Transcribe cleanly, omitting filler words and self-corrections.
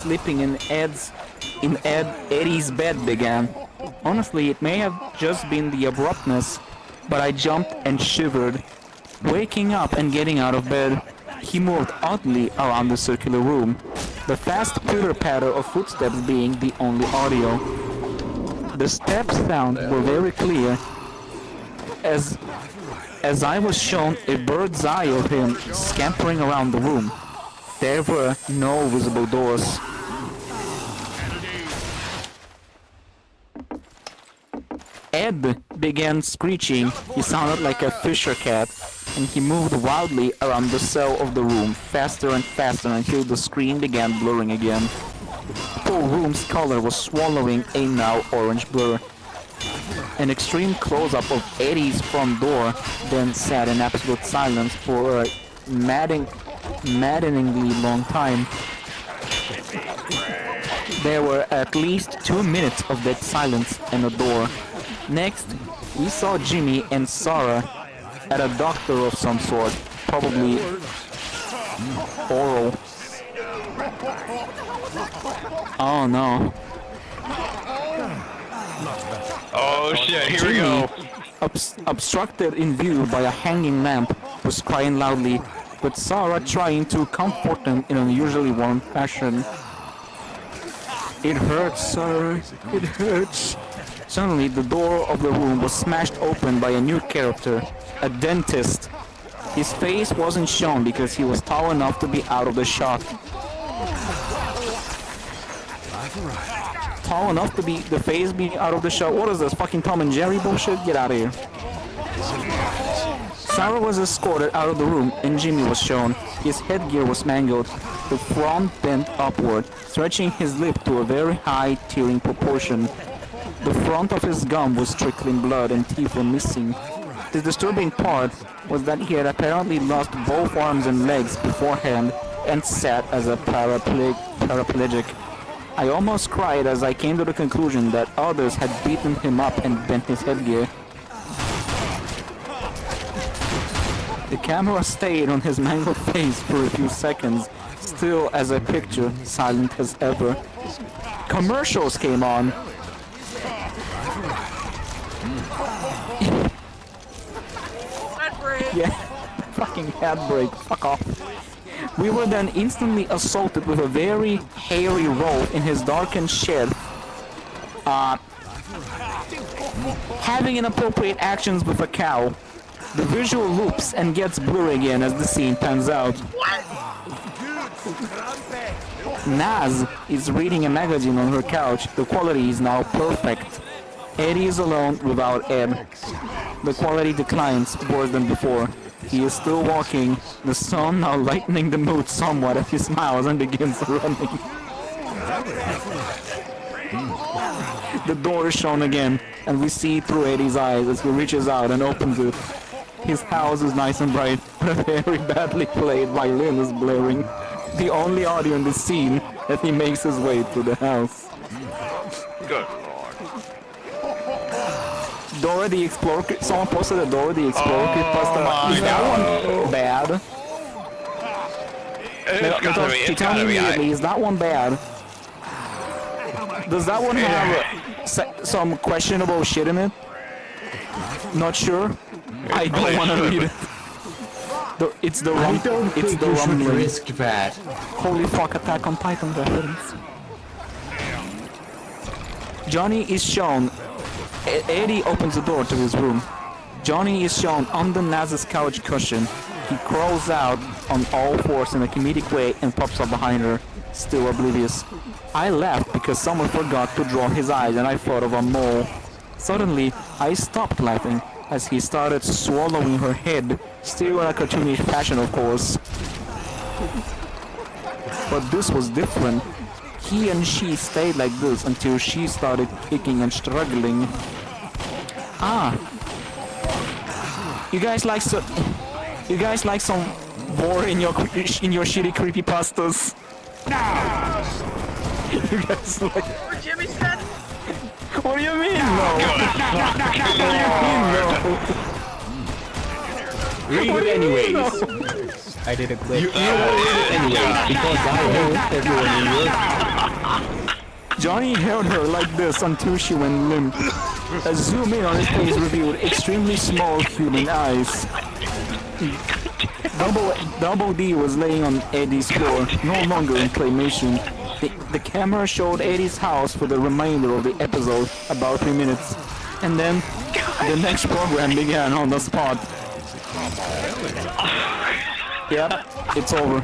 sleeping in Eddie's bed began. Honestly, it may have just been the abruptness, but I jumped and shivered. Waking up and getting out of bed, he moved oddly around the circular room, the fast pitter-patter of footsteps being the only audio. The steps sound were very clear, as I was shown a bird's eye of him scampering around the room. There were no visible doors. Ed began screeching. He sounded like a fisher cat, and he moved wildly around the cell of the room, faster and faster until the screen began blurring again. The whole room's color was swallowing a now orange blur. An extreme close-up of Eddie's front door then sat in absolute silence for a maddeningly long time. There were at least 2 minutes of dead silence and a door. Next, we saw Jimmy and Sarah at a doctor of some sort, probably oral. Oh no. Oh shit, here we go. Obstructed in view by a hanging lamp, was crying loudly, with Sarah trying to comfort him in an unusually warm fashion. It hurts, Sarah. It hurts. Suddenly, the door of the room was smashed open by a new character, a dentist. His face wasn't shown because he was tall enough to be out of the shot. Tall enough to be the face being out of the shot. What is this, fucking Tom and Jerry bullshit? Get out of here. Sarah was escorted out of the room and Jimmy was shown. His headgear was mangled, the front bent upward, stretching his lip to a very high tearing proportion. The front of his gum was trickling blood and teeth were missing. The disturbing part was that he had apparently lost both arms and legs beforehand and sat as a paraplegic. I almost cried as I came to the conclusion that others had beaten him up and bent his headgear. The camera stayed on his mangled face for a few seconds, still as a picture, silent as ever. Commercials came on. Yeah, fucking handbrake, fuck off. We were then instantly assaulted with a very hairy wolf in his darkened shed. Having inappropriate actions with a cow. The visual loops and gets blurry again as the scene pans out. Naz is reading a magazine on her couch. The quality is now perfect. Eddie is alone without Ed. The quality declines worse than before. He is still walking, the sun now lightening the mood somewhat as he smiles and begins running. The door is shown again, and we see through Eddie's eyes as he reaches out and opens it. His house is nice and bright, but a very badly played violin is blaring. The only audio in the scene as he makes his way through the house. Good. Dora the Explorer. Someone posted a Dora the Explorer creepypasta. Is that one bad? It's gotta be. Is that one bad? Does that one have some questionable shit in it? Not sure. I don't want to read it. It's the rum. It's the rum. Risk that. Holy fuck! Attack on Titan reference. Johnny is shown. Eddie opens the door to his room. Johnny is shown under Naz's couch cushion. He crawls out on all fours in a comedic way and pops up behind her, still oblivious. I laughed because someone forgot to draw his eyes and I thought of a mole. Suddenly, I stopped laughing as he started swallowing her head, still in a cartoonish fashion of course. But this was different. He and she stayed like this until she started kicking and struggling. You guys like some war in your shitty creepypastas? No. You guys like? Where Jimmy said? What do you mean no? Read it anyways. I did a clip. You read it anyways because I hope everyone in your Johnny held her like this until she went limp. A zoom in on his face revealed extremely small human eyes. Double D was laying on Eddie's floor, no longer in claymation. The camera showed Eddie's house for the remainder of the episode, about 3 minutes. And then, the next program began on the spot. Yep, it's over.